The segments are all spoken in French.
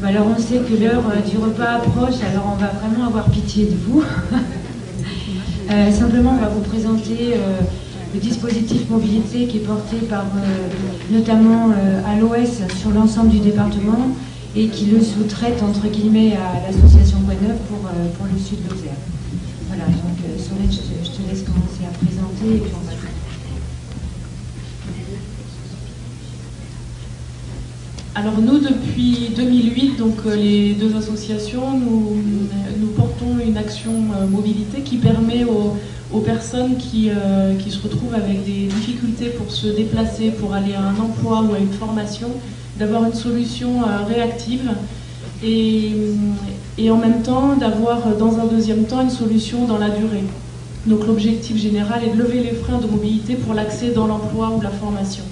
Bah alors on sait que l'heure du repas approche, alors on va vraiment avoir pitié de vous. Simplement, on va vous présenter le dispositif mobilité qui est porté par notamment ALOS sur l'ensemble du département et qui le sous-traite entre guillemets à l'association Bois-Neuf pour le sud de Lozère. Voilà, donc Solène, je te laisse commencer à présenter et puis on va... Alors nous, depuis 2008, donc les deux associations, nous portons une action mobilité qui permet aux personnes qui se retrouvent avec des difficultés pour se déplacer, pour aller à un emploi ou à une formation, d'avoir une solution réactive et en même temps d'avoir dans un deuxième temps une solution dans la durée. Donc l'objectif général est de lever les freins de mobilité pour l'accès dans l'emploi ou la formation.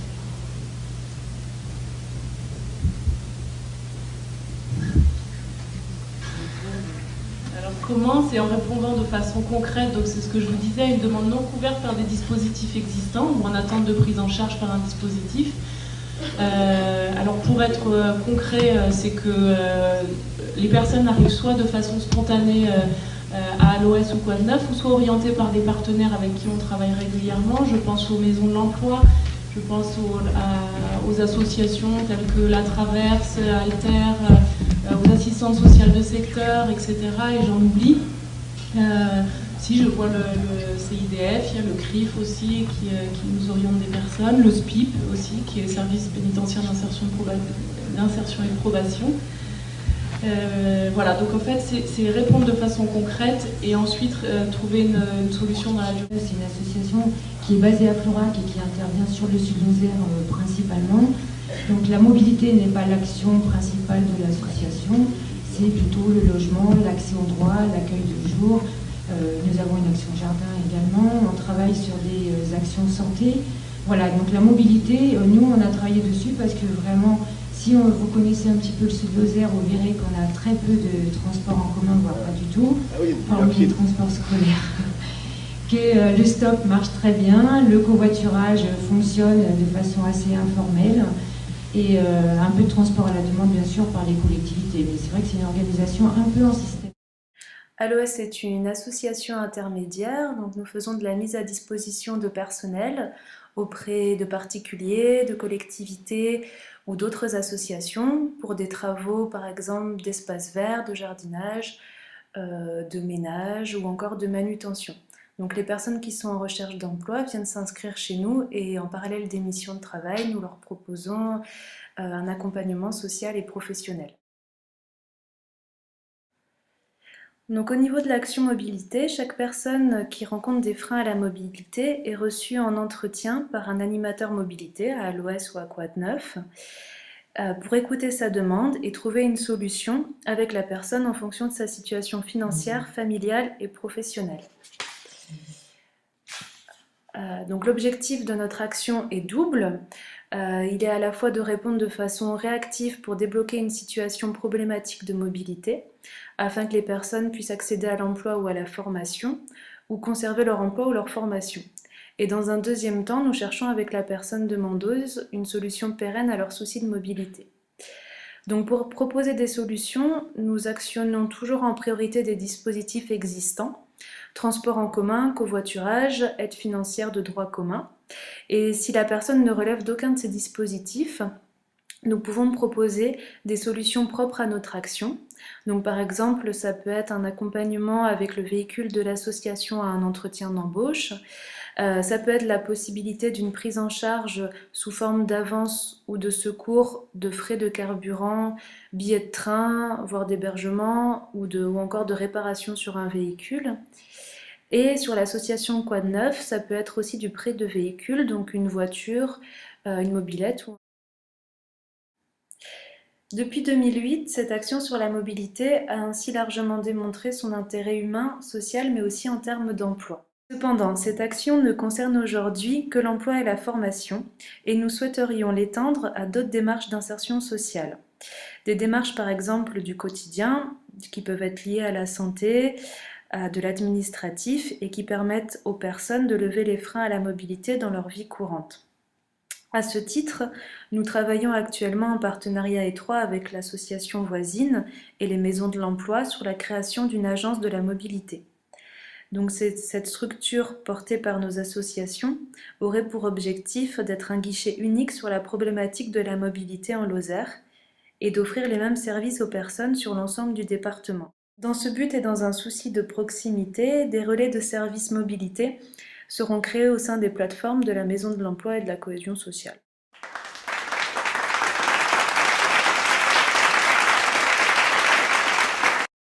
Comment? C'est en répondant de façon concrète, donc c'est ce que je vous disais, à une demande non couverte par des dispositifs existants ou en attente de prise en charge par un dispositif. Alors pour être concret, c'est que les personnes arrivent soit de façon spontanée à l'OS ou quoi de neuf, ou soit orientées par des partenaires avec qui on travaille régulièrement. Je pense aux maisons de l'emploi, je pense aux associations telles que La Traverse, Alter, aux assistantes sociales de secteur, etc. Et j'en oublie. Si je vois le CIDF, il y a le CRIF aussi qui nous oriente des personnes, le SPIP aussi, qui est le service pénitentiaire d'insertion et de probation. Voilà, donc en fait c'est répondre de façon concrète et ensuite trouver une solution dans la durée. C'est une association qui est basée à Florac et qui intervient sur le sud-Lozère principalement. Donc la mobilité n'est pas l'action principale de l'association, c'est plutôt le logement, l'accès aux droits, l'accueil de jour. Nous avons une action jardin également, on travaille sur des actions santé. Voilà, donc la mobilité, nous on a travaillé dessus parce que vraiment, si vous connaissez un petit peu le sud-Lozère, vous verrez qu'on a très peu de transports en commun, voire pas du tout, hormis les transports scolaires. Que le stop marche très bien, le covoiturage fonctionne de façon assez informelle et un peu de transport à la demande bien sûr par les collectivités, mais c'est vrai que c'est une organisation un peu en système. ALOS est une association intermédiaire, donc nous faisons de la mise à disposition de personnel auprès de particuliers, de collectivités ou d'autres associations pour des travaux par exemple d'espaces verts, de jardinage, de ménage ou encore de manutention. Donc les personnes qui sont en recherche d'emploi viennent s'inscrire chez nous et en parallèle des missions de travail, nous leur proposons un accompagnement social et professionnel. Donc au niveau de l'action mobilité, chaque personne qui rencontre des freins à la mobilité est reçue en entretien par un animateur mobilité à l'OS ou à Quad 9 pour écouter sa demande et trouver une solution avec la personne en fonction de sa situation financière, familiale et professionnelle. Donc l'objectif de notre action est double. Il est à la fois de répondre de façon réactive pour débloquer une situation problématique de mobilité, afin que les personnes puissent accéder à l'emploi ou à la formation, ou conserver leur emploi ou leur formation. Et dans un deuxième temps, nous cherchons avec la personne demandeuse une solution pérenne à leurs soucis de mobilité. Donc pour proposer des solutions, nous actionnons toujours en priorité des dispositifs existants, transport en commun, covoiturage, aide financière de droit commun. Et si la personne ne relève d'aucun de ces dispositifs, nous pouvons proposer des solutions propres à notre action. Donc par exemple, ça peut être un accompagnement avec le véhicule de l'association à un entretien d'embauche. Ça peut être la possibilité d'une prise en charge sous forme d'avance ou de secours de frais de carburant, billets de train, voire d'hébergement ou encore de réparation sur un véhicule. Et sur l'association Quad 9, ça peut être aussi du prêt de véhicule, donc une voiture, une mobilette. Depuis 2008, cette action sur la mobilité a ainsi largement démontré son intérêt humain, social, mais aussi en termes d'emploi. Cependant, cette action ne concerne aujourd'hui que l'emploi et la formation, et nous souhaiterions l'étendre à d'autres démarches d'insertion sociale. Des démarches par exemple du quotidien, qui peuvent être liées à la santé, à de l'administratif, et qui permettent aux personnes de lever les freins à la mobilité dans leur vie courante. À ce titre, nous travaillons actuellement en partenariat étroit avec l'association voisine et les maisons de l'emploi sur la création d'une agence de la mobilité. Donc cette structure portée par nos associations aurait pour objectif d'être un guichet unique sur la problématique de la mobilité en Lozère et d'offrir les mêmes services aux personnes sur l'ensemble du département. Dans ce but et dans un souci de proximité, des relais de services mobilité seront créés au sein des plateformes de la Maison de l'Emploi et de la Cohésion sociale.